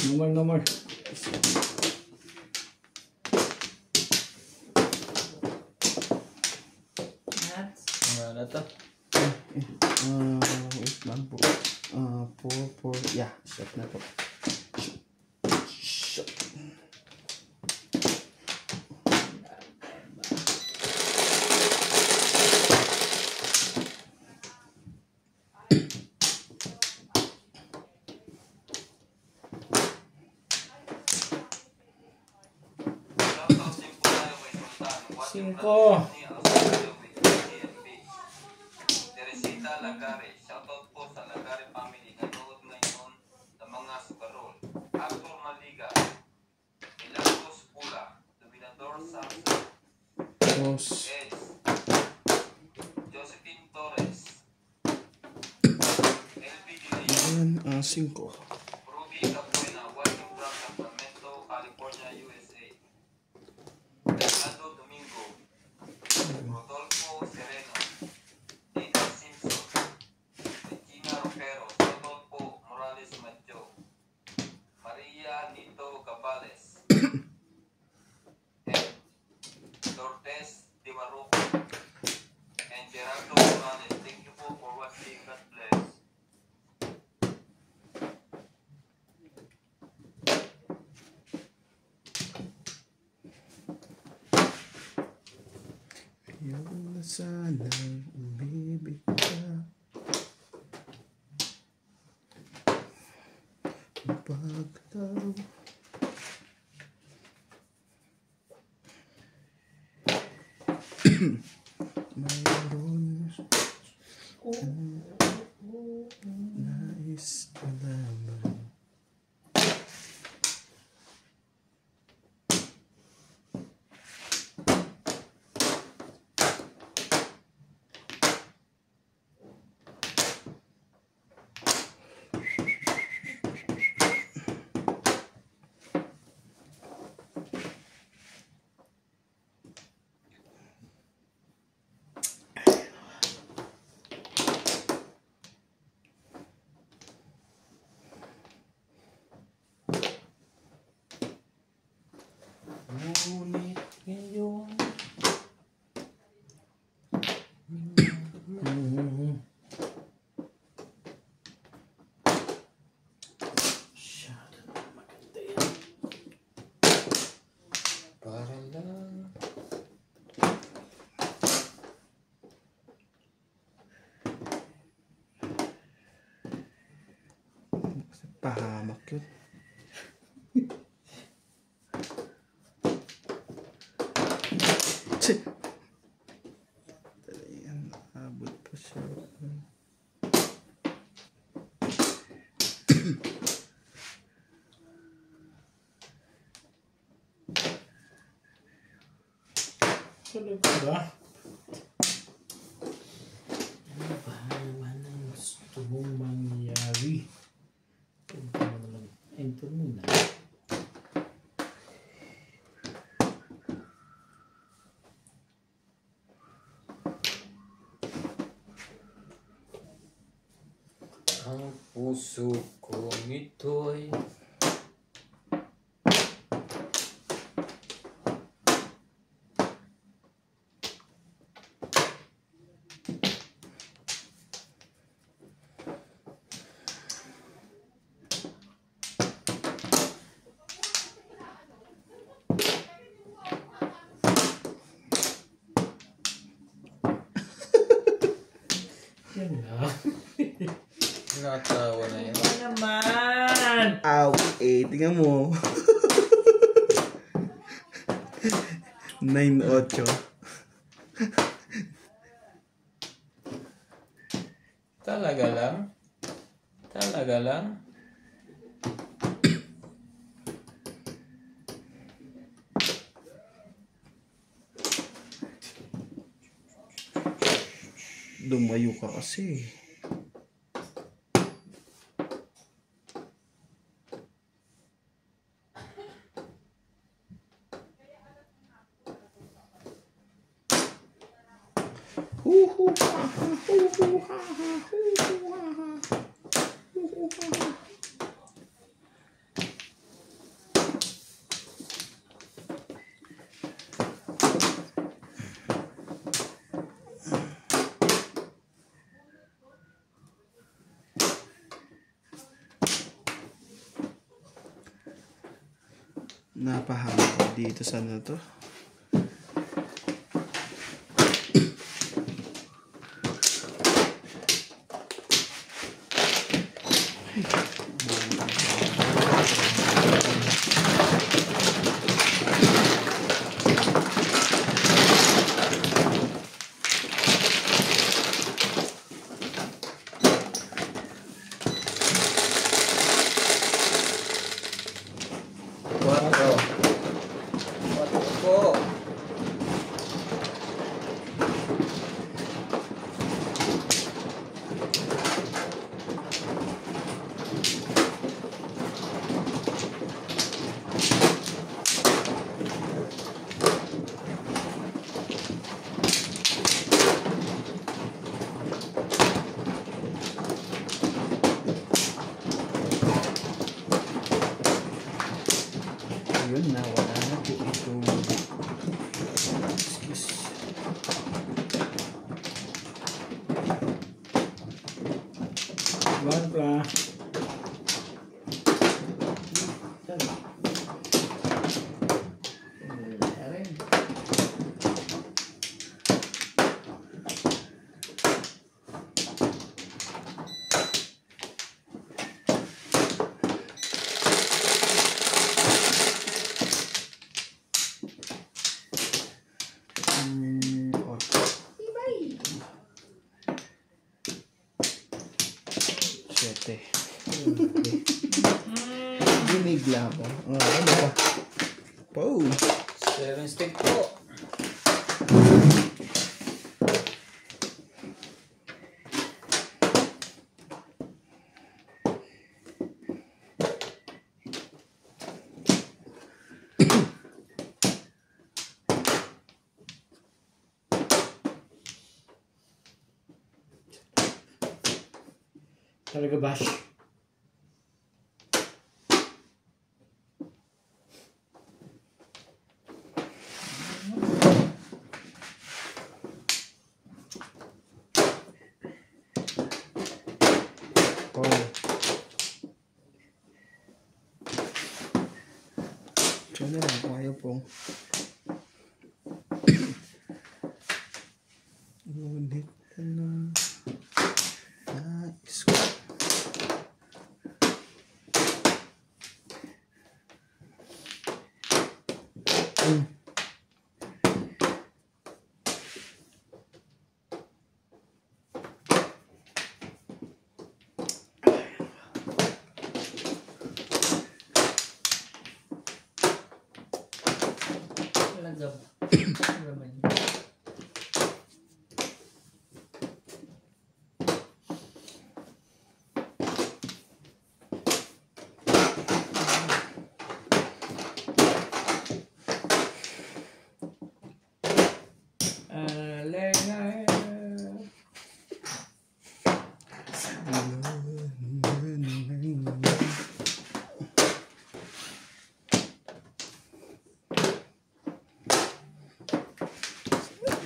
No more. Ano to? Wait lang po. 4. Yeah, shot na po. Shot. Cinco. Teresita Lagare, shoutout po sa Lagare family. Nanood ngayon ng mga sugarol. Arthur Maliga, Milagros Pula, Dominador Samson, Eds, Josephine Torres, LB Dilion, 5. Ruby Capuena, working from Sacramento, California, USA. Fernando Domingo, Rodolfo Sereno, Dina Simpson, Regina Ropero, shoutout po Morales Macho, Maria Nito Cabales, and Lourdes Di Maruco, and Gerardo Morales. Thank you po for watching. God bless. Yung sana umibig ka. Pagdaw. Mayroon nais malaman. Ngunit ngayon. Maganda yan. Para lang. Pahamak yun. Tsi. Yan, abot pa siya. Talaga ba? Ano ba naman ang gusto mong mangyari? Ito mo naman. Enter muna. Ang puso kong ito'y Yan na. natawa na yan. Ano naman? Ow, tingnan mo. 9-8. Talaga lang? Talaga lang? Lumayo ka kasi. Napahama ko dito sa ano to. Quatro. Po. Ayun na, wala na po ito. Excuse. One pla. Oh. Siyete. Binigla ko. Oh, ano pa? Pow! 7 stick po. Talaga bash. Pow! Diyan na lang kung ayaw pong. Ngunit ano. Nice. Talaga ba?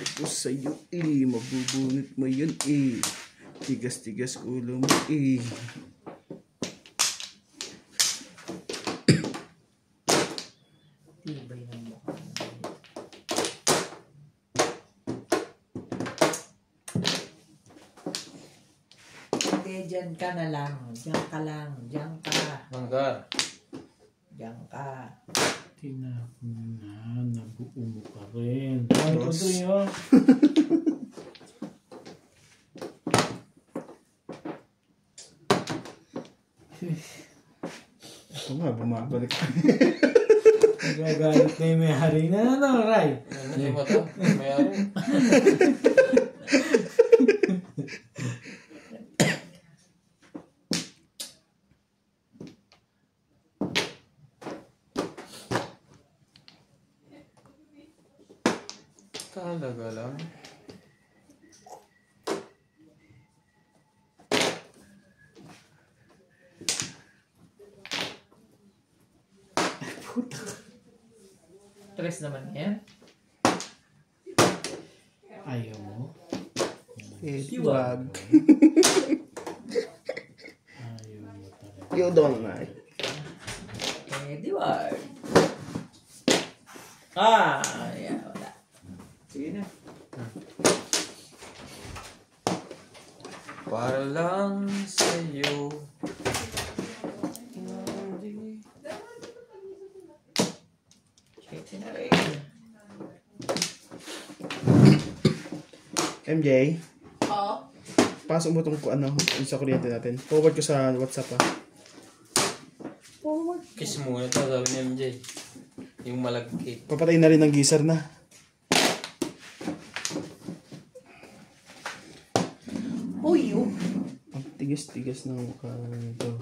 Ito sa'yo mabubunot mo yun tigas-tigas ulo mo Tibay ng mukha. Hindi, dyan ka na lang. Dyan ka lang. Dyan ka. Manggar. Dyan ka. Tinapon na. Nabuo mo pa rin. 1, 2, 3, oh. ito nga bumabalik Nagagalit na yung may-hari na. Ano, Ray? Ano si Mato? Mayari. Talaga lang. Tres naman yan. Ayaw mo? wag Ayaw mo talaga. you don't like Di wag. Yeah, wala. Sige na. Para lang sa'yo. Check na rin. MJ, Oo. pasok mo itong ano, yung sa kuryente natin. Forward ko sa WhatsApp ah. Kiss muna ito, sabi ni MJ. Yung malagkit. Papatay na rin ng geyser na. Uy, oh. Ang tigas-tigas ng mukha nito.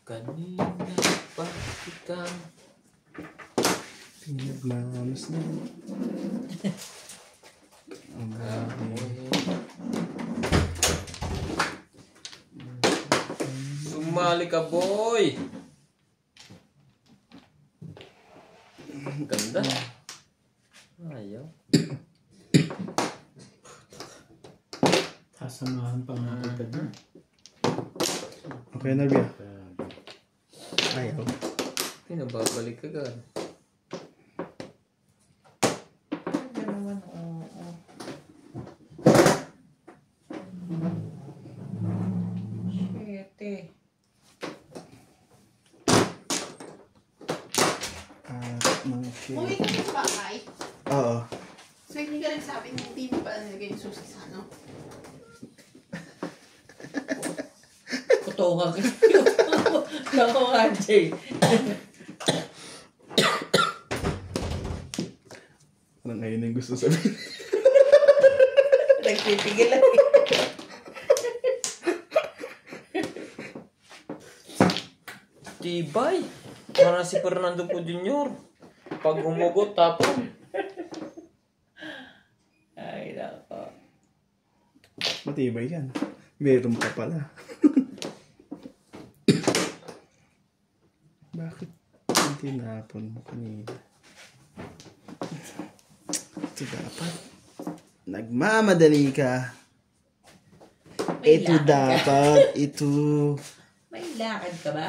Kanina pa kita. Pinagmamas na. Ang grabe. Sumali ka, boy! Ganda. Ayaw. Sasamahan pa nga kita dun. Okay na, Bia. Ayaw. Pinababalik ka gan. Ano naman, oo. Shit, Mga shit. Uwi ka sa bahay. Oo. So, hindi ka nagsabi na hindi mo pala nilagay yung susi sa ano? Kutungan ka. Lako ka, Jay. Ano ngayon yung gusto sabihin? Nagpipigil lang. Tibay! Para si Fernando po Jr. Pag humugot, tapon. Ay, nako. Matibay yan. Meron ka pala. Bakit tinapon mo kanina? Ito dapat. Nagmamadali ka. May Ito lakad ka. dapat. Ito. May lakad ka ba?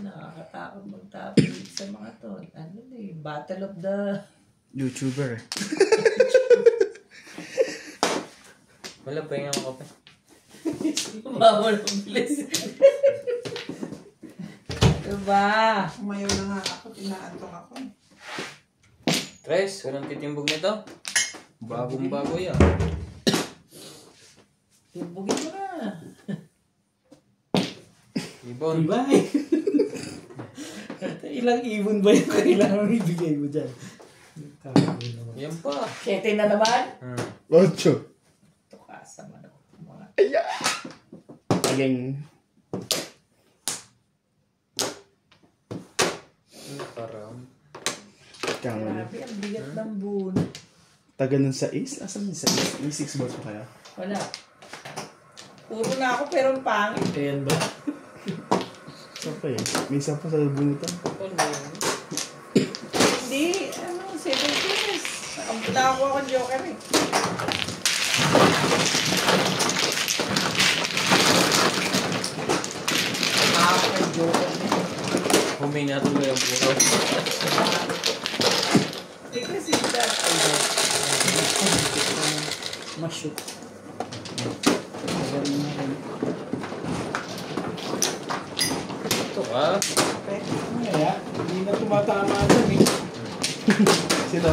Nakakatakot magtapos sa mga to. Ano na eh, Battle of the... YouTuber. Wala, pahinga mo ka pa. Bawal ang bilis. Diba? Umayaw na nga ako, tinaantok ako. Tres, walang titimbog nito. Bagong bago yan. Timbugin mo na. Ibon. Diba eh? Ilang ibon ba yung kailangan ibigay mo dyan? Yan pa. 7 na naman? 8. Tukasa man ako. Mga... Again. Nakaram. Kamali. Grabe, ang bigat ng buon. Taga ng 6? Asan yung 6? May 6 balls pa kaya? Wala. Puro na ako pero ang pangit. Ayan ba? Saan pa eh? May isa pa sa bunutan. Ano yun? Hindi. Ano, 7 years. Nakakuha akong joker eh. Ako ng joker eh. Huminga tuloy ang puro. Eh kasi that ay ma-shoot. Magaling na rin. Ito ka. Kaya, hindi na tumatama dyan eh. Sino?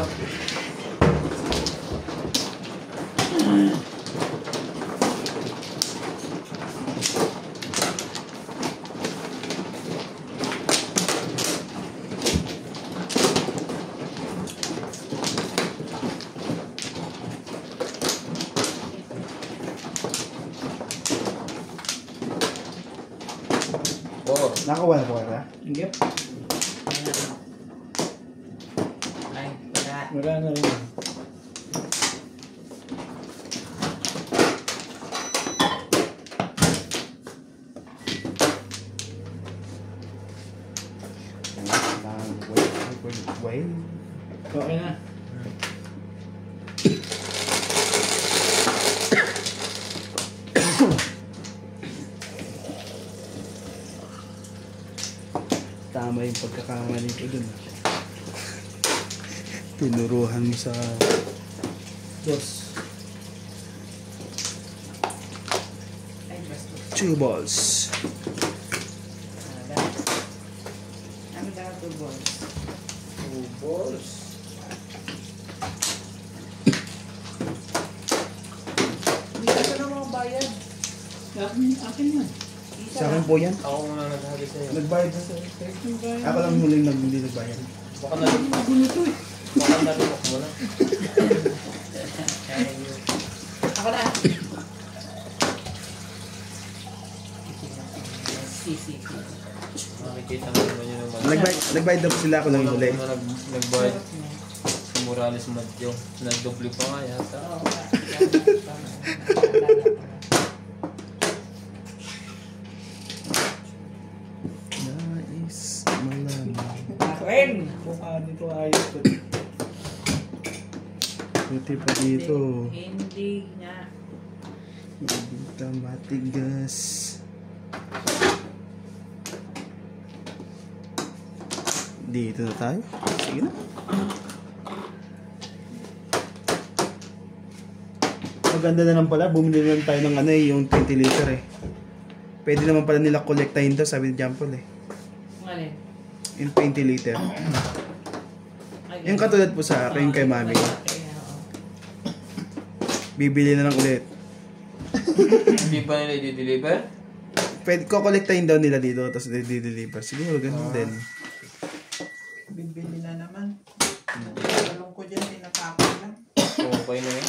Four. Nakakuha na po kaya? Hindi. Ay, wala. Wala na rin. Wait. Okay na. tama yung pagkakamali ko dun. Tinuruhan mo sa Dos. Ay, basta. 2 balls. Ano daw 2 balls? 2 balls. Hindi ka na mga bayad. Akin man. Sa akin po yan. Ako muna naghali sa'yo. Nagbayad na sa ako lang muling hindi nagbayad. Baka nalumok. Baka nalumok mo na. Ako na. CCP. Makikita mo naman yun naman. Nagbayad na po sila, ako lang yung huli. Nagbayad. Si Morales Madyo. Nagdoble pa nga yata. Oo. Nais malaman. Akin. Mukha nito ayos ko. Buti pa dito. Hindi nga. Hindi ka matigas. Dito na tayo. Sige na. Maganda na lang pala. Bumili lang tayo ng ano yung 20 liter eh. Pwede naman pala nila kolektahin to, sabi ni Jampol eh. Alin? Yung 20 liter. Yung katulad po sa akin kay mami. Bibili na lang ulit. Hindi pa nila i-deliver? Pwede ko kolektahin daw nila dito tapos i-deliver. Siguro ganun din. Bibili na naman. Talong ko dyan, tinatapon lang. Okay na yun.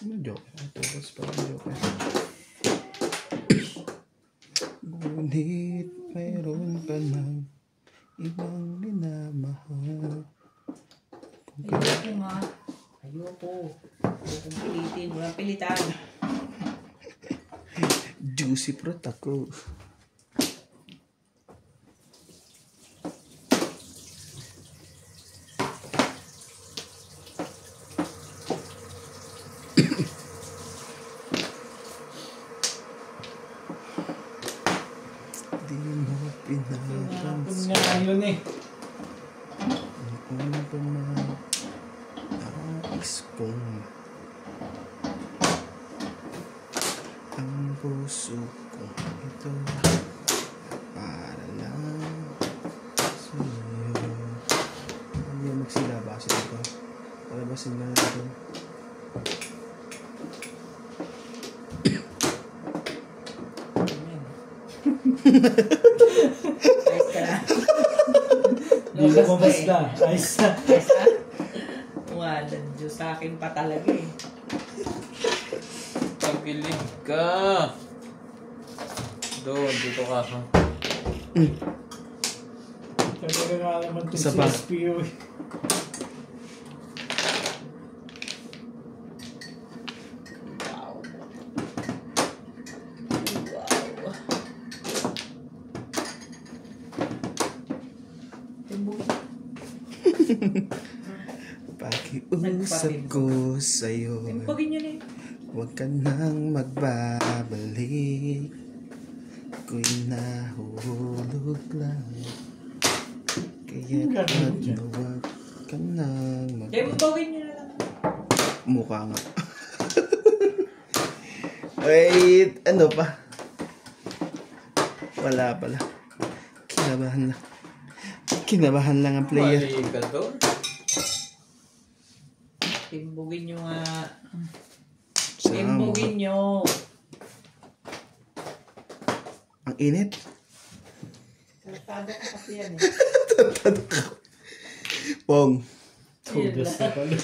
Ano joke? Focus pa ang joke. Ngunit mayroon ka ng ibang minamahal. Ayoko nga. Ayoko. Ayokong pilitin. Walang pilitan. Juicy fruit ako. Di mo pinapansin. Nga yun eh. Ano ba nais kong ang puso ko ito para lang sa'yo. Hindi magsilabasin ito. Palabasin na ito. Ayos ka na. Lumabas na. Ayos na. Ayos na? Wala. Diyos sa akin pa talaga eh. Pagkilig ka. Doon, dito ka. Ha? Talaga nga naman ito Isa si pa. SPO eh. Wow. Wow. Pakiusap ko sa'yo. Pagin yun eh. Huwag ka nang magbabalik. Ako'y nahulog lang. Kaya huwag ka nang Kaya pagin nyo na lang. Mukha nga. Wait, ano pa? Wala pala. Kinabahan lang. Kinabahan lang ang player. Mali ka doon. Timbugin nyo nga. Sama. Timbugin nyo. Ang init. Tratado ko kasi yan eh. Pong. Tugas na pala.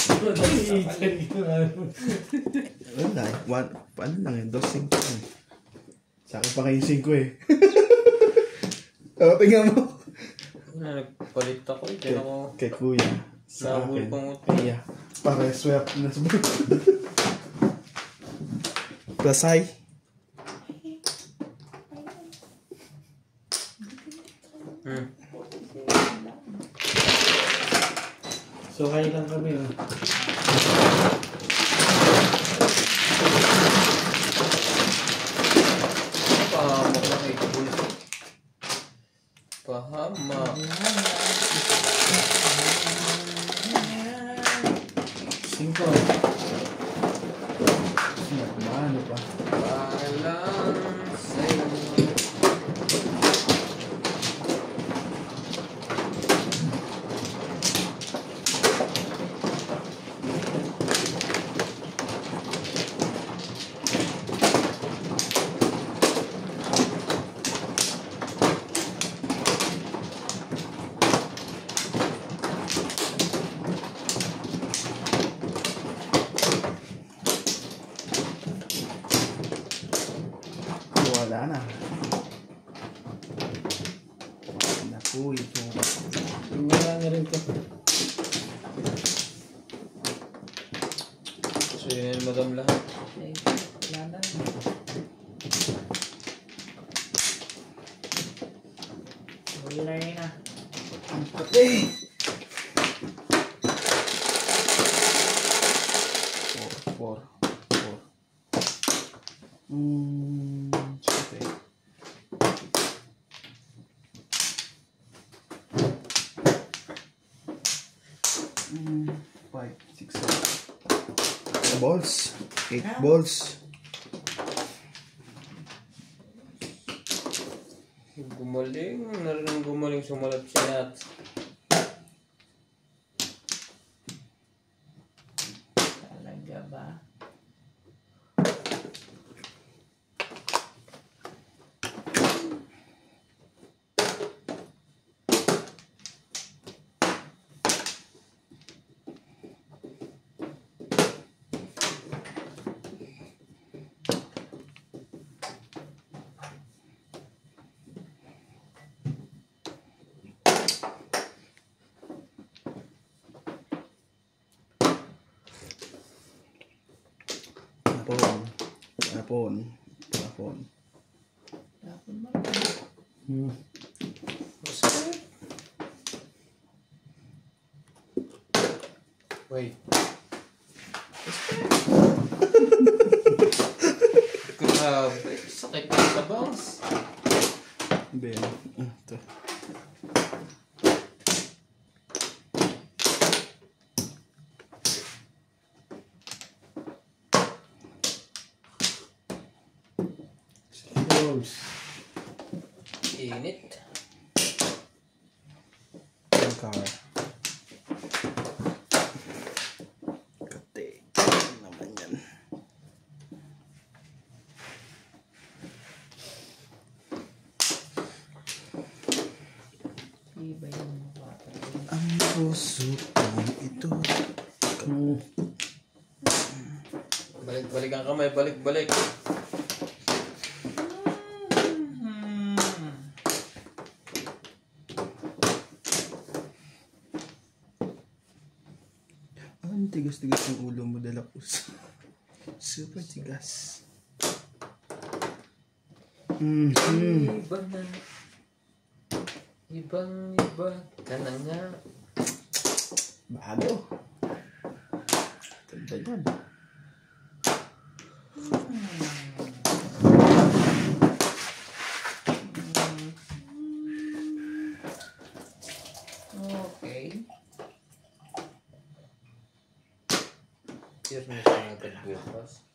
Wala. Paano lang yun? 2.5 yun. Sa akin pa kayo 5 eh. O, tingnan mo. Nagpalit ako. Hindi ako Kay kuya. Sa nabul akin. pang Iya. Para swerte na sa buhay. Plasay. So, kayo lang kami. Oh. Pahama. Singko. Ano pa? Paalam sa'yo. Wala na. Naku, ito. Wala na rin ko. So yun yung madam lahat. Eh, wala na. Wala na. Ang pati. 4. Sige. Five, 6, 7. Balls. 8 balls. Gumaling. Narinig gumaling sumalat si Nat. Talaga ba? Tapon. Tapon mo. Wait. Grabe. Sakit na sa bangs. Ben. Ito. Close. Init. Ang car. Kate. Ano naman yan? Iba yung mukha. Ang puso kong ito. Balik-balik ang kamay. Balik-balik. Ang tigas-tigas ng ulo mo, Dalapus. Super tigas. Iba na. Ibang-iba ka na nga. Bago. Ganda yan. Okay. Cheers na siya ng breakfast.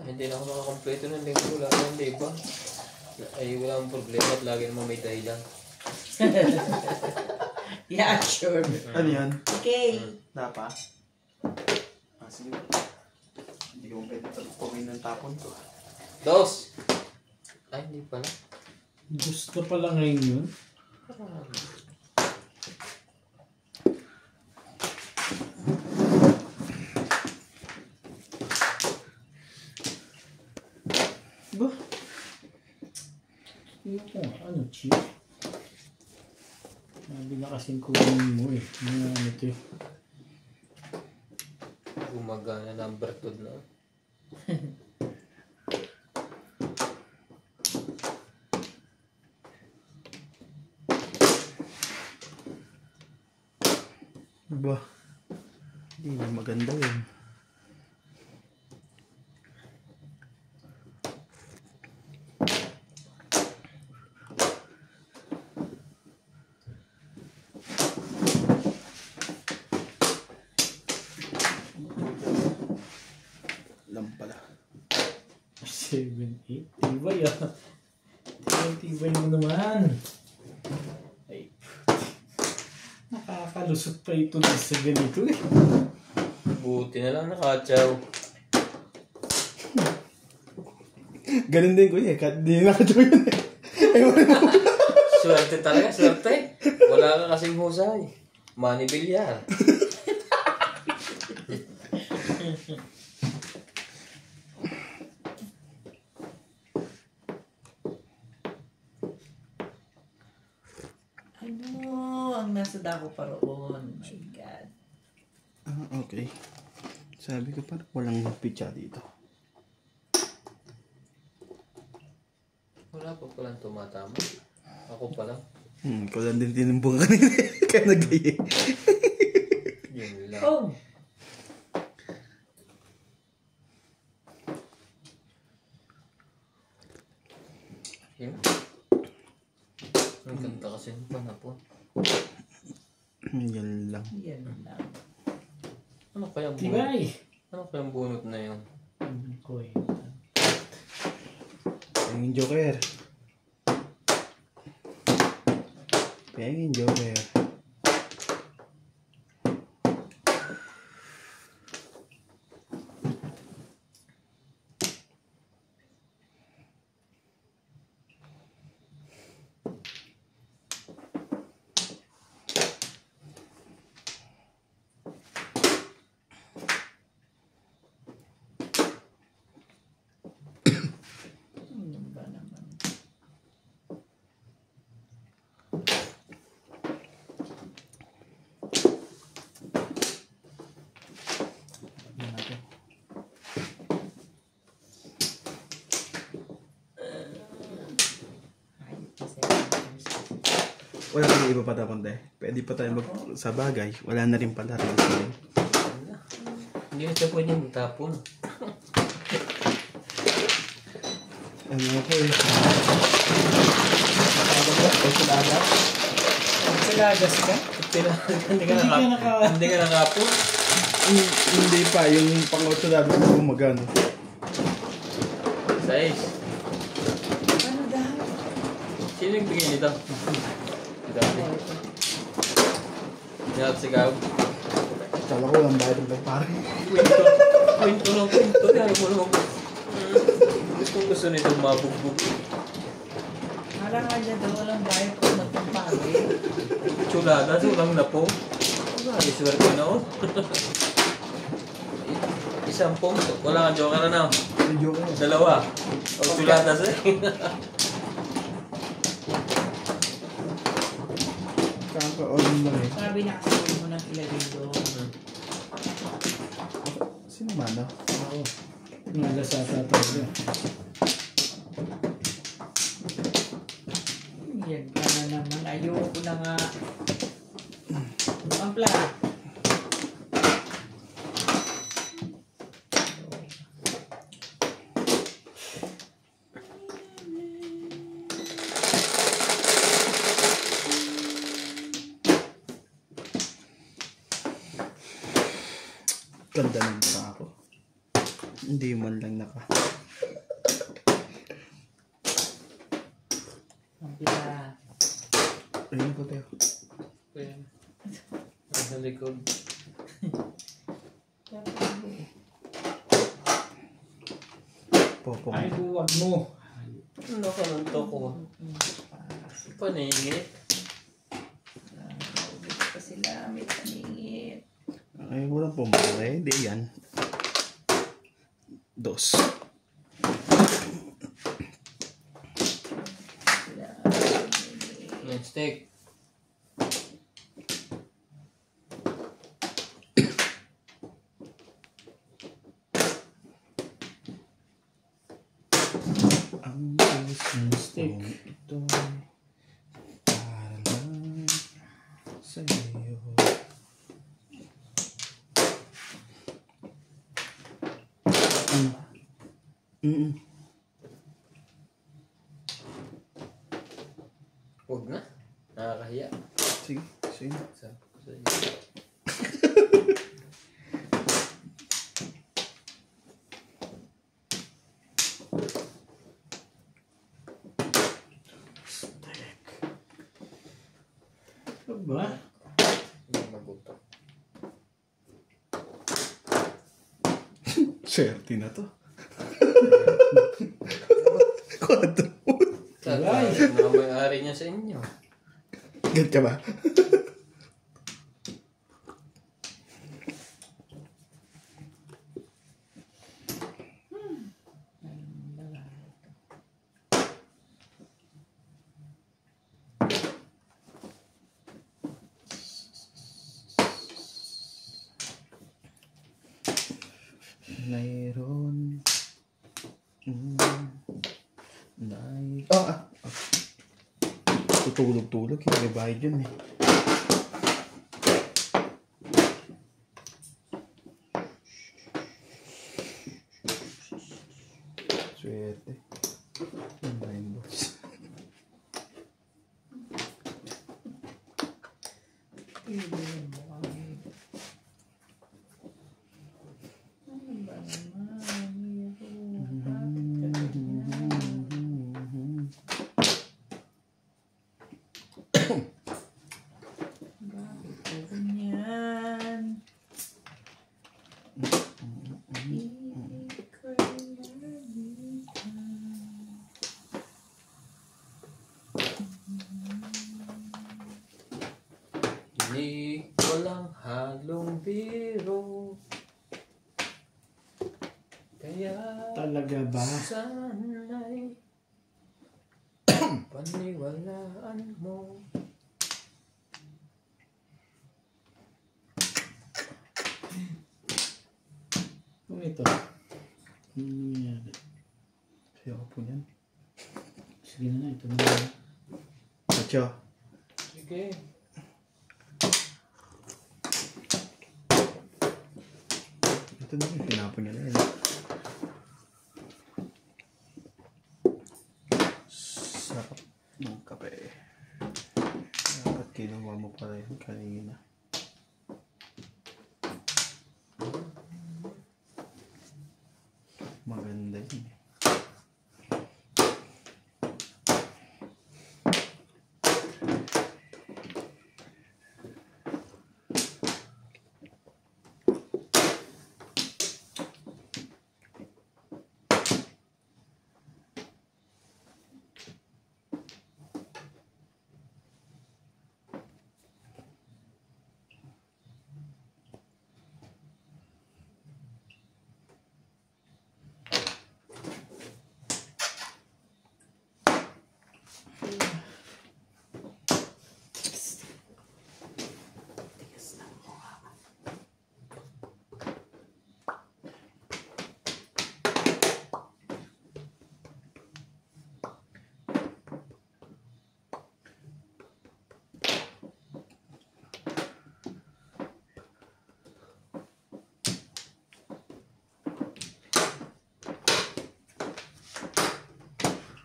Hindi na ako makakompleto ng linggo. Wala ko hindi ba? Ay, wala akong problema at lagi naman may dahilan. Yeah, sure. Ano yan? Okay. Dapa? Sige. Hindi ko pwede pagpawin ng tapon to. Dos! Ay, hindi pala. Gusto pala ngayon yun. Ba? Hindi ko nga. Ano, cheap? Hindi na kasing kunin mo eh. Ano ito eh. Gumagana number 2 na. Ba? Hindi na maganda yun. 7, 8. Tibay ah. Tibay mo naman. Ay. Nakakalusot pa ito sa ganito eh. Buti na lang nakatsaw. Ganun din ko eh. Kahit di nakatawa yun eh. Swerte talaga, swerte. Wala ka kasing husay. Manny Villar. Ano? Ang nasa dako pa roon. My God. Ah, okay. Sabi ko parang walang pitcha dito. Wala pa palang tumatama. Ako pa lang. Ko lang din tinumbong kanina. Kaya nag-gaya. Yun lang. Oh! Yun. Ang ganda kasi ng panapon. Yan lang. Yan lang. Ano kaya bunot? Tibay! Ano kaya bunot na yun? Ko eh. Pengin Joker. Pengin Joker. Ano ba naman? Yan natin. Ayun kasi. Wala kang iba pa tapon tayo. Pwede pa tayo sa bagay. Wala na rin pala rin. Hindi na siya pwede magtapon. Ano ako eh. Silagas ka? Hindi ka hindi ka nakapon. Hindi pa. Yung pang-8 labi ko gumagano. 6. Ano daw? Sino yung bigay nito? Dati. Hinat sigaw. Kala ko lang bayad ng pare. Kwento. Kwento lang, kwento. Kaya mo lang. Kung gusto nito mabugbog. Parang nga dyan daw walang bayad kung magpampagi. Chulada, sulang na po. Ay, swerte na oh. Isang pong. Wala kang joker na na. Joker. Dalawa. O chulada sa Kaka-on lang eh. Sabi na kasi huwag mo nang ilagay doon. Sino mano? Oo. Nalasata talaga. Yan ka na naman. Ayoko na nga. Ampla. Ganda ng mukha ako. Hindi man lang naka. Ampla. Ayun ko tayo. Sa likod. Popong. Ay, huwag mo. Ano ka ng toko? Paningit. Pa sila. May paningit. Ay, walang pumare. Hindi yan. 2. Next take. Ang puso Stick. ito para lang sa'yo. Huwag na. Nakakahiya. Sige, sige. Sabi ko sa iyo. Aba, Hindi magutom. Swerte na to. Quadro. Tagay, mga may-ari niya sa inyo. Ganyan ka ba? Mayroon. Tutulog-tulog. May bayad yun eh. Swerte. Online boss. Ganyan. Hindi walang halong biro. Kaya talaga ba? sana'y paniwalaan mo. Kung ito. Ano nangyari? Ayaw po niyan. Sige na, ito na. Pacho. Sige. Ito na yung pinapon niya na yun. Sarap ng kape. Dapat kinuha mo pala yun kanina. Maganda yun eh.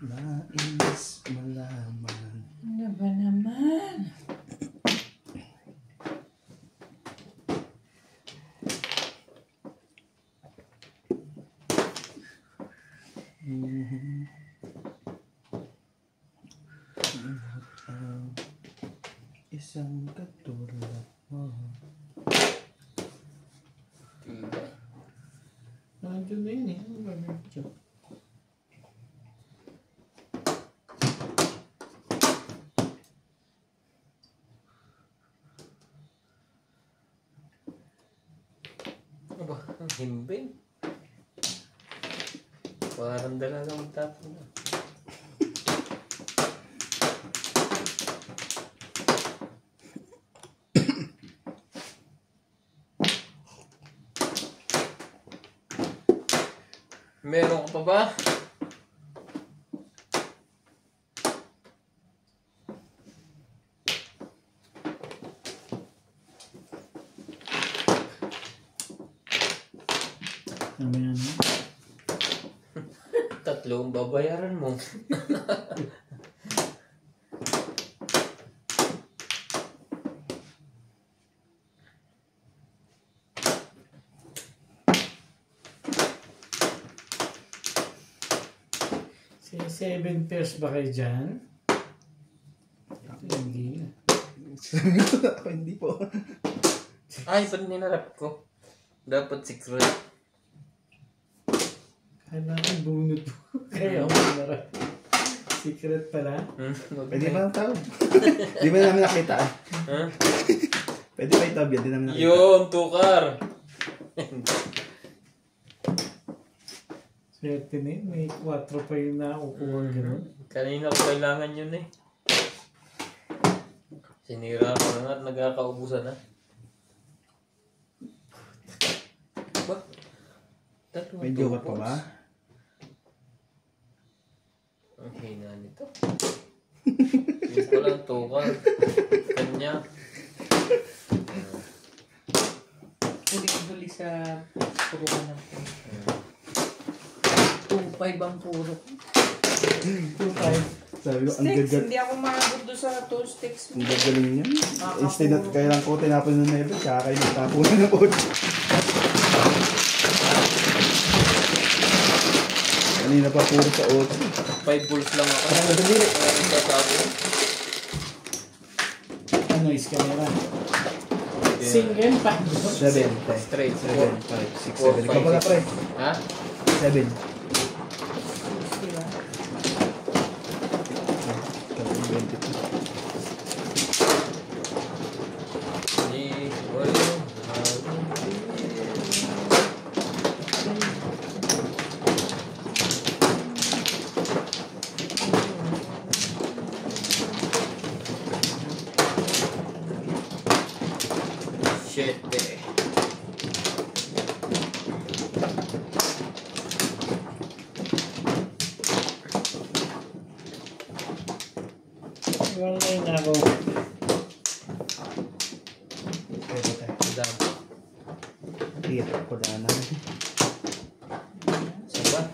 Nais malaman. Ano ba naman? Isang katulad mo. Nandiyan na yun eh. Ano ba medyo? Ano ba? Ang himbing. Parang dalaga magtapon na. Meron ka pa ba? Ano ba yan? Tatlo ang babayaran mo. Si 7 pairs ba kayo dyan? Ito hindi na. Ako hindi po. Ay, ba't ninarap ko? Dapat secret. Kailangan bunot po. Kaya ako narap. Secret pala. Pwede ba ang tawag? Di ba namin nakita? Huh? Pwede ba itawag yan? Di namin nakita. Yun, tukar! Swerte na yun. May 4 pa yung nakukuha gano'n. Kanina ko kailangan yun eh. Sinira ko na nga at nagkakaubusan na. Ba? May joker pa ba? Ang hina nito. Yun ko lang tukar. Kanya. Huli sa purukan ng puro. 2.5 ang puro. 2.5. Sabi ko, ang Sticks, gagal. hindi ako maabot doon sa 2 sticks. Ang gagaling niya. Instead na kailangan ko tinapon ng 9, kaya kayo nagtapunan ng 8. Kanina pa puro sa 8. 5 balls lang ako. Ano ba dili? Ang tatapo. Ano is camera? Single pa. 7, 5. Straight. 7, 5, 6, 7. Ikaw pala, pre. Ha? 7. Diba? Di wala. Shit eh. Wala na yun ako. Pero tayo. Dam. Tira ko na. Saba?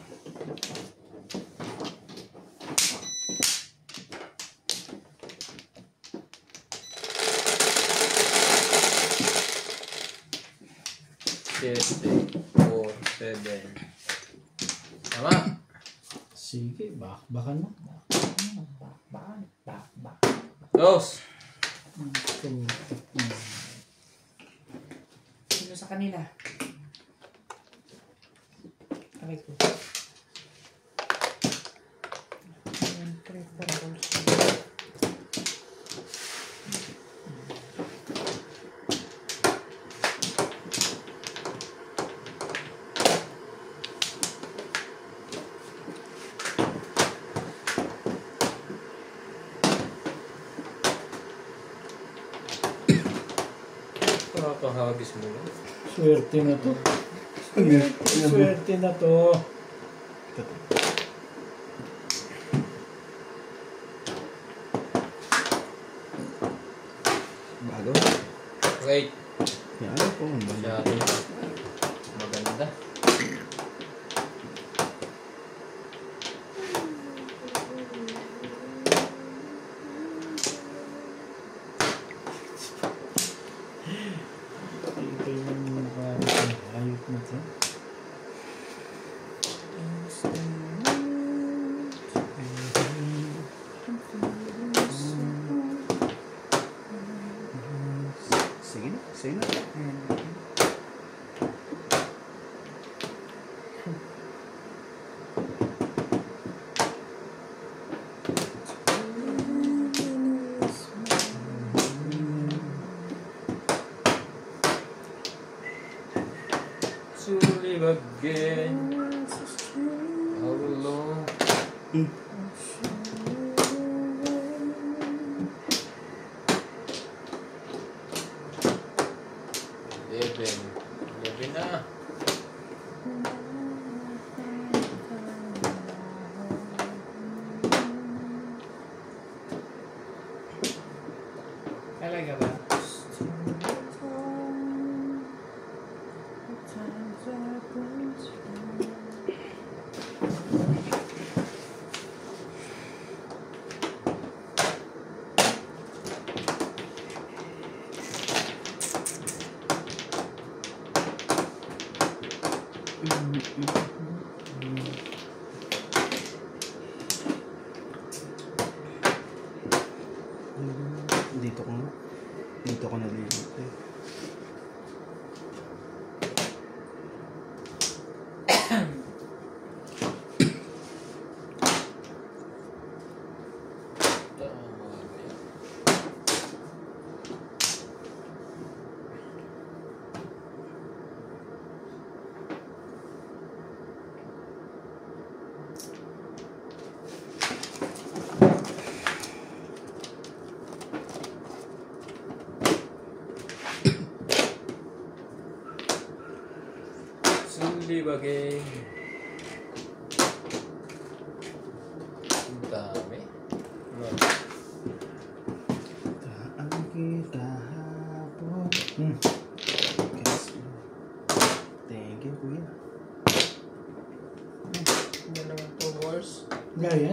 Shit eh. 4, 7. Tama? Sige, baka na. Dos. Sino sa kanila? Aray ko. 3, 4 balls. Nakakahagis mo lang. Swerte na to. Swerte na to. Bago. Wait. Yan po. Masyado. Maganda. Ito yung ayot na to. Sige na. Sige na. To live again. How long? Eleven na. Talaga ba? Dito ko nga. Dito ko nalilito eh. Sundi bagay. Ang dami. Taan kita hapon. Yes. Thank you, kuya. Dalawang 2 balls. Gaya,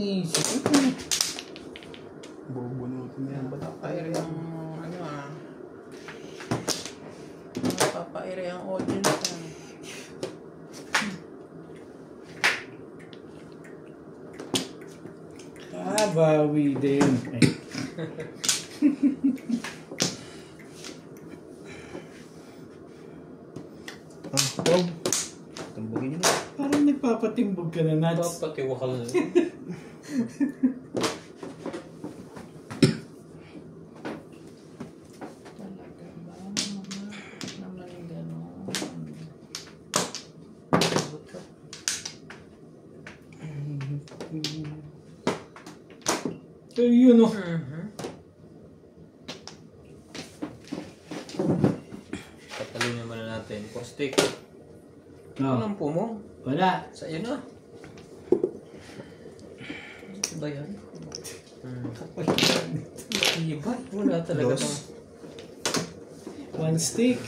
isip ko. Bubunutin mo yan. Papaire ang ano ah. Papaire ang audience ah. Bawi din. Ay. Tom. Tumbugin nyo na. Parang nagpapatimbog ka na, Nats. Papatiwakal na. Talaga ba? Naman gano'n. So, yun o. Patalunin muna natin. Postik. Oh, Anong po mo? wala. Sa'yo na. Ano ba yan? Iba. Wala talaga Dos. tong... One stick.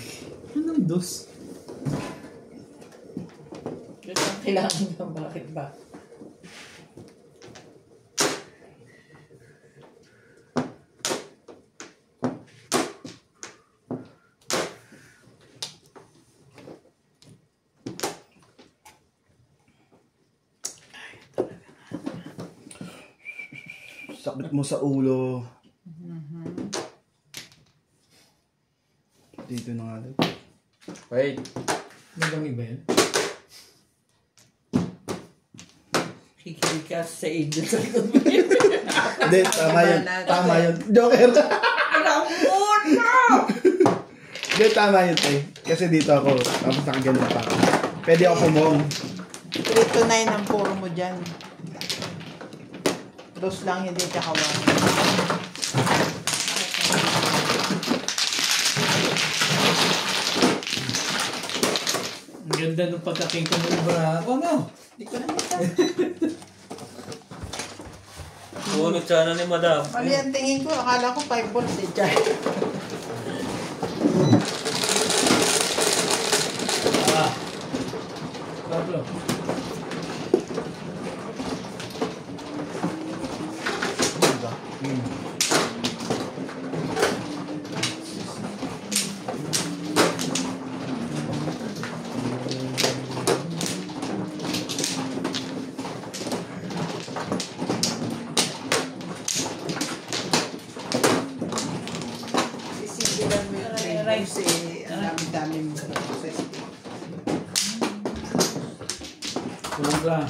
Anong dos? Yun ang kailangan nyo. Bakit ba? Sakit mo sa ulo. Dito na nga lang. Wait. May bang iba yan? Kikikas sa angel sa likod mo. Hindi, tama yun. Tama yun. Joker! Hindi, tama yun, tay. Kasi dito ako. Tapos nakaganon pa ako. Pwede ako pumong. 3 to 9 ang puro mo dyan. Dos lang, hindi tsaka 1. Ang ganda ng pagkakita mo ng barako, no? Hindi ko nakita. Bunot sana ni Madam. Mali ang tingin ko. Akala ko 5 balls eh. Chay. Pablo. Sisigilan mo yung rice eh. Ang dami-dami mo sa process. Tulog ka.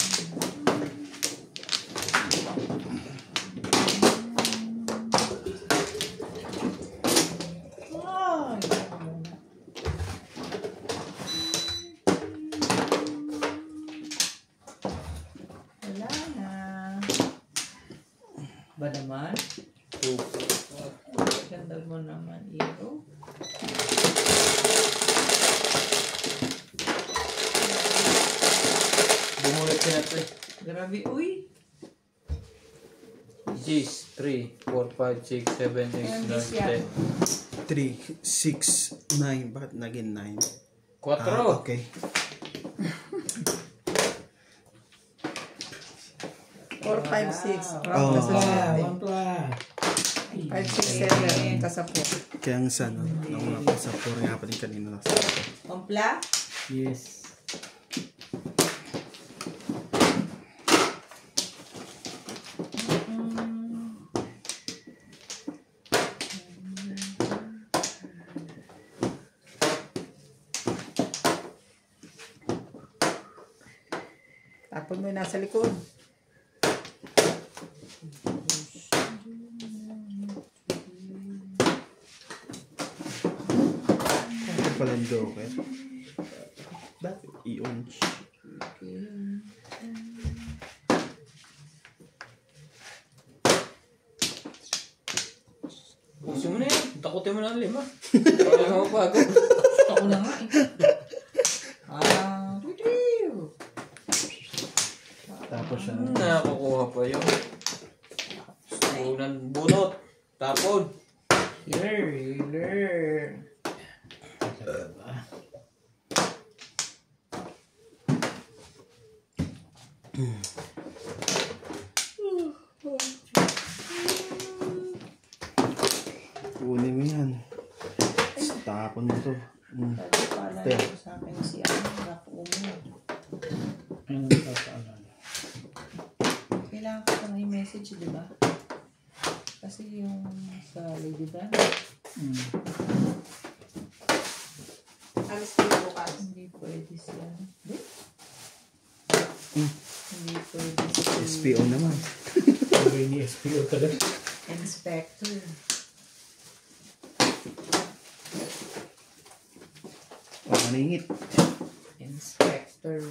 Wala na. Ba naman? Ganda mo naman, Iro. Bumulit ka natin. Grabe, uy. G's. 3, 4, 5, 6, 7, 8, 9, 10. 3, 6, 9. Bakit naging 9? 4. Okay. 4, 5, 6. Oh. One pla. 5, 6, 7. Kasapo. Kaya ang sana, ako nga pa sa 4 nga pa din kanina nasa. Kompla? Yes. Tapon mo yung nasa likod. Ito pala yung joker. Bakit i-orange? Puso mo na yan. Takutin mo na ang 5. Para sa mapagod. Gusto ko na nga eh. Tapos siya. Nakakuha pa yun. Unang bunot. Tapon. Healer. Kunin mo yan. Tapon mo to. Sabi pala Ito. ito sa akin si Naku mo. Ang tataalala. Kailangan ko pa na i-message, di ba? Kasi yung sa Lady Brand, Alis ko yung bukas. hindi pwede siya. Hindi pwede siya. SPO naman. Sabi ni SPO talaga. Inspector. Paningit. Inspector.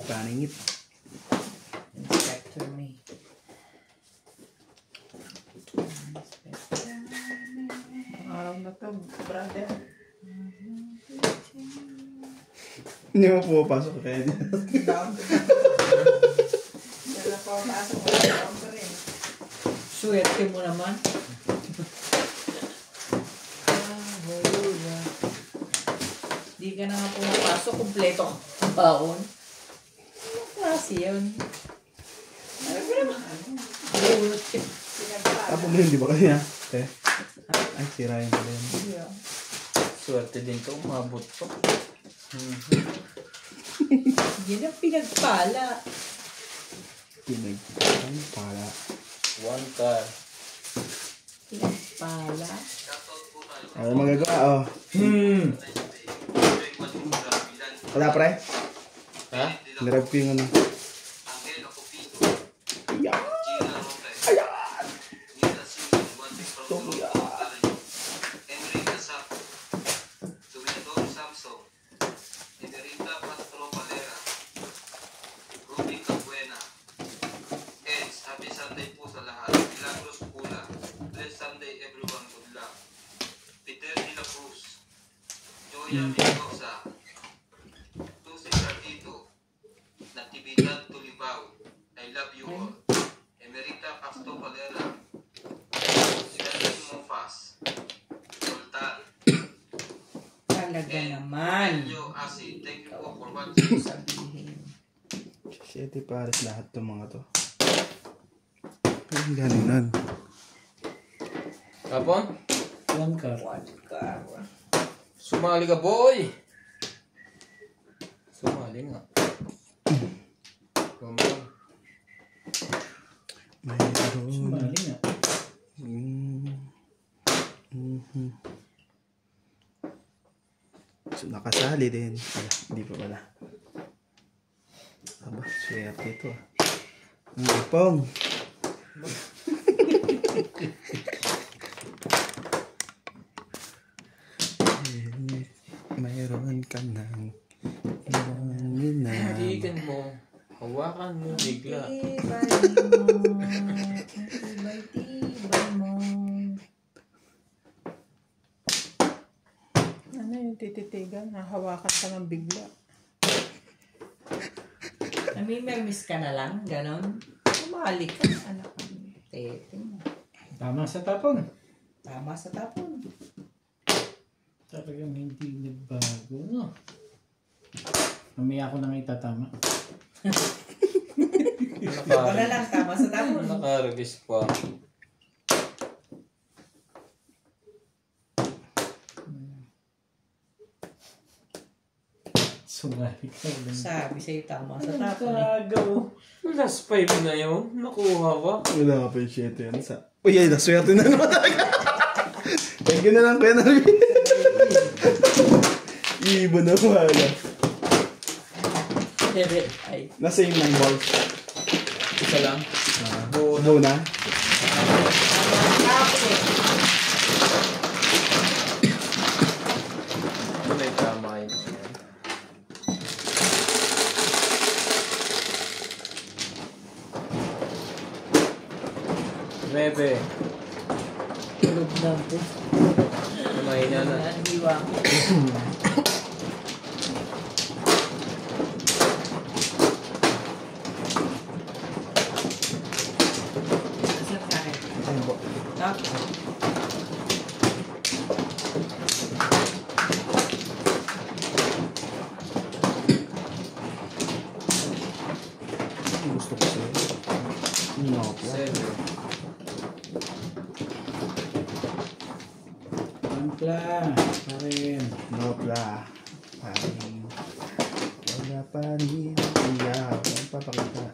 Paningit. Inspector me. Ang araw na to, brother. Hindi mo pumapasok kaya dyan. Down to Dala pa ako pasok ko sa down pa rin. Swerte mo naman. Di ka na nga pumapasok, kumpleto ka baon. Anong klase yun? Ano ba naman? Bulot ka. Tapos mo yun, di ba kasi ha? Ay, sira yung pala yun. Swerte din to. Umabot to. Yan ang pinagpala. Pinag... Para. 1 car. Pinagpala. Ano magagawa? Oh. Wala pre? Ha? Nirab ko yung ano. Angelo Copito, Ayan! Gina Lopez, Ayan! Nita Silva, Juan de Proto, Enrique Sapo, Dominador Samson, Emerita Castro Valera, Ruby Cabuena, Eds, Happy Sunday po sa lahat, Milagros Pula, Blessed Sunday everyone, good luck, Peter de la Cruz, Joya Mendoza, Lucy Sardito, Natividad Tulibao, I love you all. Emerita Castro Valera, Sigarin Mofas, Sultan, Talaga naman. Elio Asi, thank you all for watching. Sabihin. Siyete pares lahat to mga to. Ang galingan. Tapon? 1 car. Sumali ka, boy! Sumali nga. Kumang. Mayroon. Sumali nga. So, nakasali din. Wala, hindi pa pala. Aba, swerte ito ah. Ang ipong. Mayroon ka ng ibang Halikan mo. Hawakan mo. Bigla. Tibay mo. Ano yung tititigan? Hahawakan ka ng bigla. Namimermis ka na lang, ganon. Umali ka, anak ka. Tete mo. Tama sa tapon. Tama sa tapon. Talagang hindi nagbago, no? Mamaya ako nang itatama. Ikaw na lang, tama sa tapon. Nakaragis pa. Sumali ka. Sabi sa'yo, tama sa tapon. Nagagaw. Last 5 na yun. Nakuha ba? Wala ka pa yung shit yan. Uy, ay, naswerte na naman talaga. Thank you na lang, Kuya Narvin. Iibo na wala. Ay. Nasa yung 9 balls. Isa lang. Buo na. May tama yun. Bebe. Tulog na po. Mahina na. Nandiwa. Saan ka rin? Ayun po. Okay. Gusto ko sa'yo. Nopla. 7. Ampla. Pa rin. Nopla. Parin. Wala pa rin. Iyak. Ang papakita.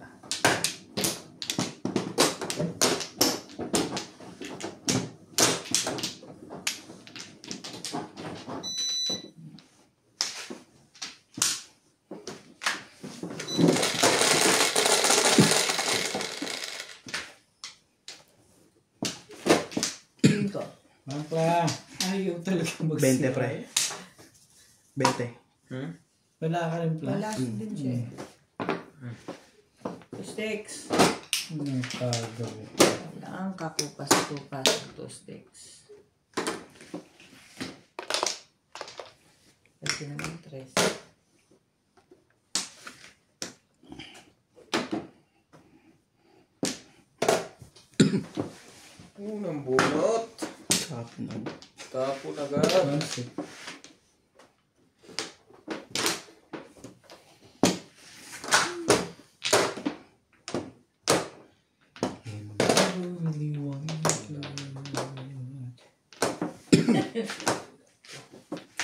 Tingin ko. Ampla. Ayaw talaga 20 magsira. pre. 20. Wala ka rin pla. Wala din siya eh. Sticks. Anong kagawin? Wala ang kakupas-kupas to sticks. Pwede naman 3. Unang bunot. Tapon ang. Tapon agad. Concept.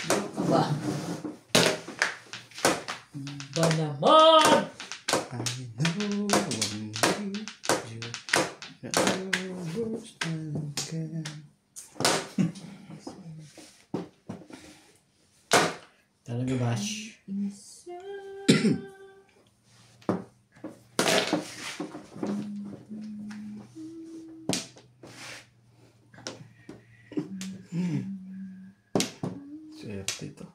Joke ka ba? Ba naman? I know one day you almost again. Talaga bash. Swerte ito.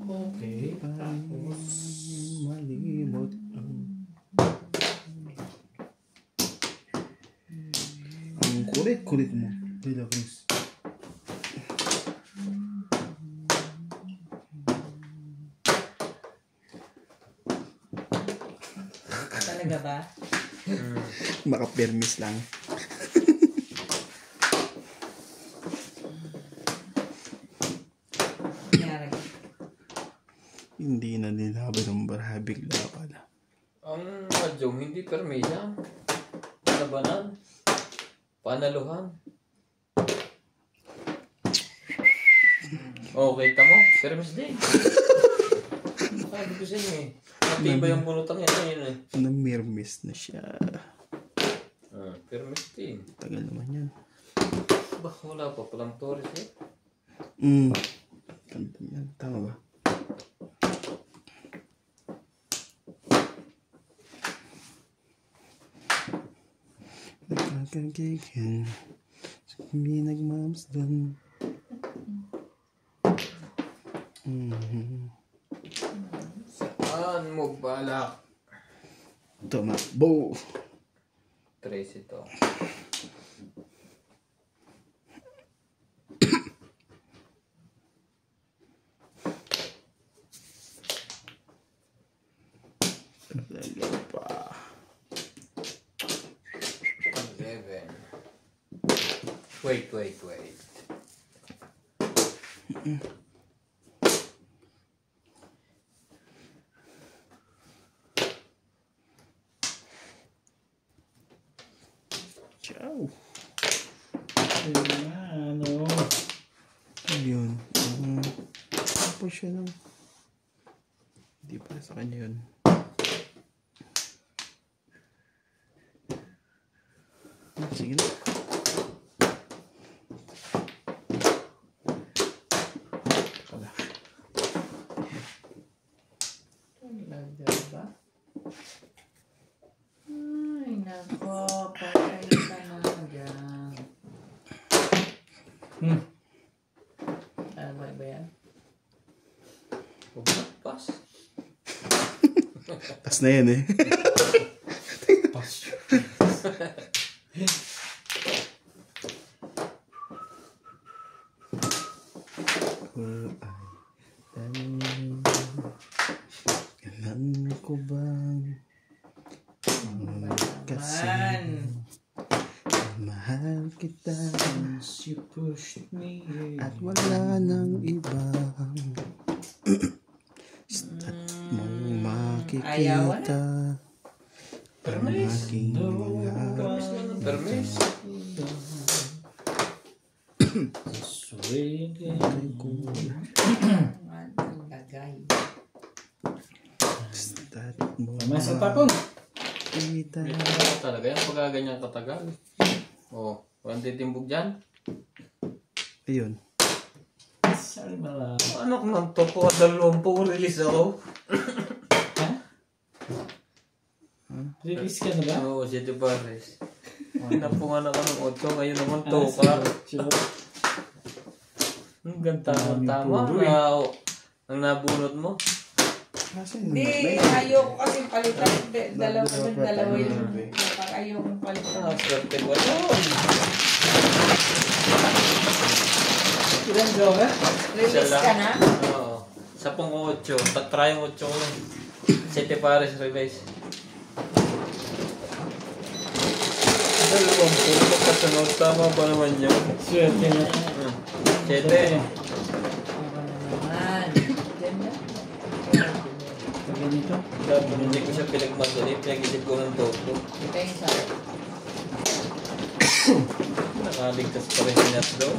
Okay. Malimot ang kulit-kulit mo. Bila Chris. Talaga ba? Makapermis lang. Nangyari. Hindi na nilaban ng baraha bigla pala. Ang madyong hindi permisa. Panabanan. Panaluhan. Okay, tamo. Permis din. Sabi ko sa inyo eh. Matibay ang bunotang yan. Ayun eh. Namirmis na siya. Permis din. Tagal naman yan. Ba, wala pa palang Torres eh. Ganda yan. Tama ba? Nagkakagigan. Sabi nagmamasdan. Saan mo balak? Tumakbo. Trace ito. Dalawa pa. 11. Wait. Ciao. Yun na, ano. Ano yun? po siya ng... Hindi pala sa kanya yun. Sige na. Wala. Lagyan ba? Ay, nako. Patay ka na dyan. Ano ba yan? Pas. Tas na yan eh. Kailan ko bang kasi mahal kita You pushed me. at wala nang ibang mong makikita ang aking mga Permis. Swing. Ang lagay. start mo Mas ang tapon. makikita. Talaga yan, pagka ganyan katagal. Oo, walang titimbog dyan. Ayun. Sorry mala. Anak ng toko at 20 release ako. Ha? Release ka na ba? Oo, City Pares. Pinapungan ako ng 8, ngayon naman toka. Ang ganda ng tama na ang nabunot mo. Kasi Hindi, ayoko kasi palitan. Dalawa yung ayoko palitan. Ah, swerte ko yun. Ilan jowa? Release ka na? Oo. 10-8. Try yung 8 ko lang. City Pares release. 20 magkasunod. Tama ba naman yun? Swerte na. 7. Ako naman. Diyan na. Pag ganito. Hindi ko siya pinagmadali. Pinag-isip ko ng toto. Ito yung sabi. Nakaligtas pa rin si Nat daw.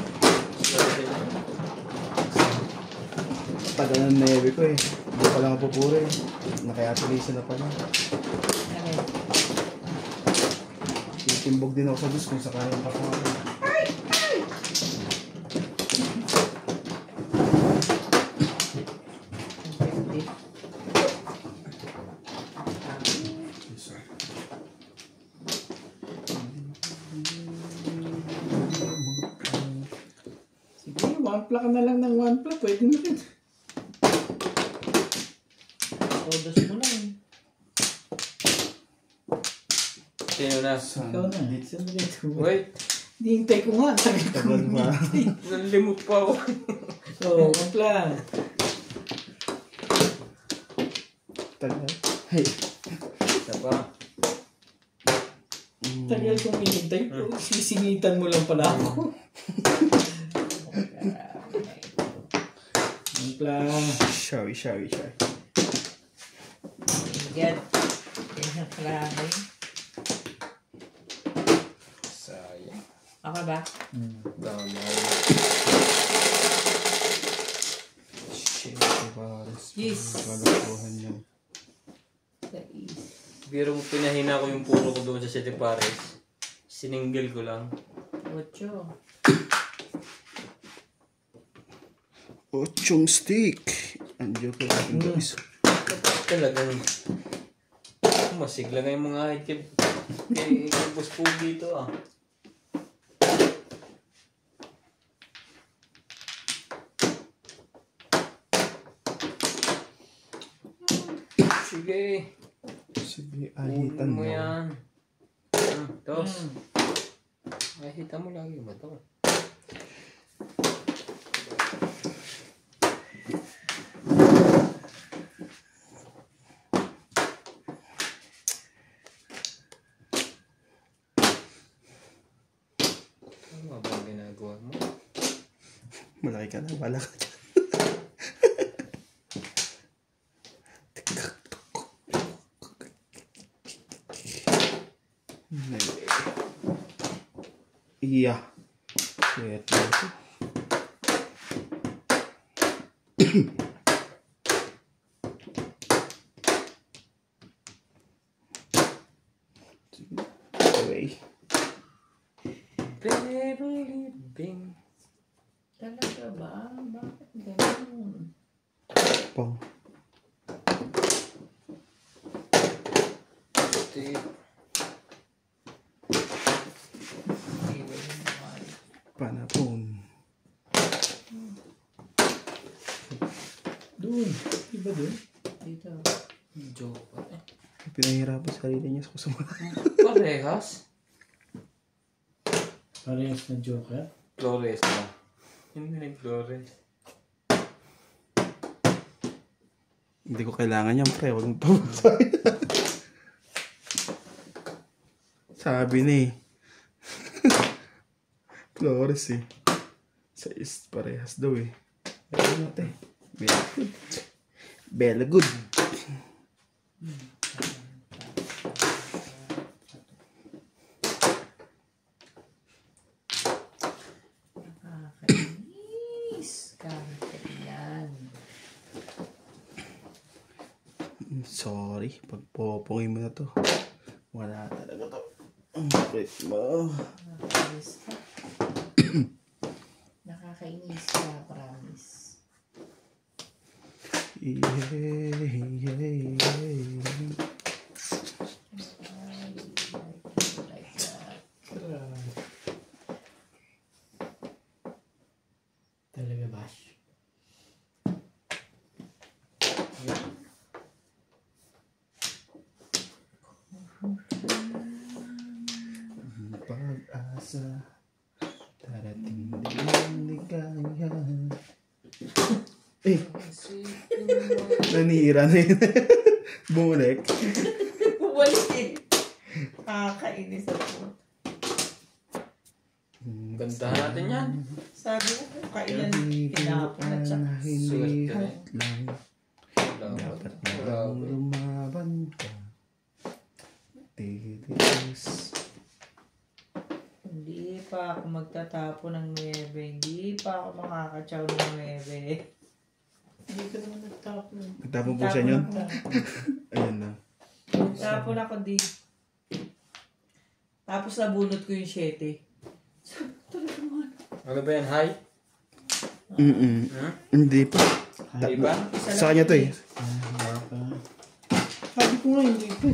tagal ng neve ko eh. Hindi pa lang mapupuri. Nakayatulisan na pala. Ano? Titimbog din ako sa bus kung sakaling pa ako. Sige, one plug ka na lang ng one plug. Pwede na rin. Odas mo lang. Sino na? Ikaw na. Saan mo dito? Wait. Hintay ko nga. Tagal pa. Nalimot pa ako. Oo, one plug. Tagal. Hey. Isa pa. Tagal kong hinintay ko. Sisingitan mo lang pala ako. One plug. Sorry. Yan. Yan ang klase. Sayang. Ako ba? Dama. Shit. Yes. Kalokohan yan. Sa is. Biro mo pinahina ko yung puno ko doon sa City Pares. Siningil ko lang. 8. Ochong stick. Ang joke natin guys. Talagang masigla nga yung mga hit kay Boss Pugi ito ah. Sige. Sige, Ahitan ahitan mo mo. yan. Tos. Ahitan mo lagi ba ito? Ano ba ang ginagawa mo? Malaki ka na, wala ka dyan. Iya. Shit. Okay. Baby, bing. Talaga ba? Bakit ganun? Pong. Tip. Iwan yung mga Panapon. Doon. Iba doon. dito. Joke. Pinahirapan sa sarili niya sa kusama. Parehas? Parehas na joker. Flores na. Hindi na Flores. Hindi ko kailangan yan, pre. Huwag mo pabasahin. Sabi na eh. Flores eh. Sa East parehas daw eh. Ano natin? Very good. Very good. Nakakainis. Kakayan. Sorry. Pagpopongin mo na to. Wala talaga to. Wait mo. Nakakainis ka. Nakakainis ka, promise. Yeah. Like that. Talaga bash. Pag-asa darating din ang ligaya. Eh, nanira na yun. Bumalik. Bumalik eh. Nakakainis ako. Gandahan natin yan. Sabi ko kung kailan tinapon at saka Hindi Swerte. lang. Dapat na lumaban ka. Tigilis. hindi pa ako magtatapo ng 9. Hindi pa ako makakatsaw ng 9. Hindi ka naman nagtapon. Nagtapon po siya yun? Ayun na. Tapon ako di. Tapos nabunot ko yung 7. Ano ba yan? Hi? Hindi pa. Hi ba? Sa kanya to eh. Sabi ko nga, hindi ko.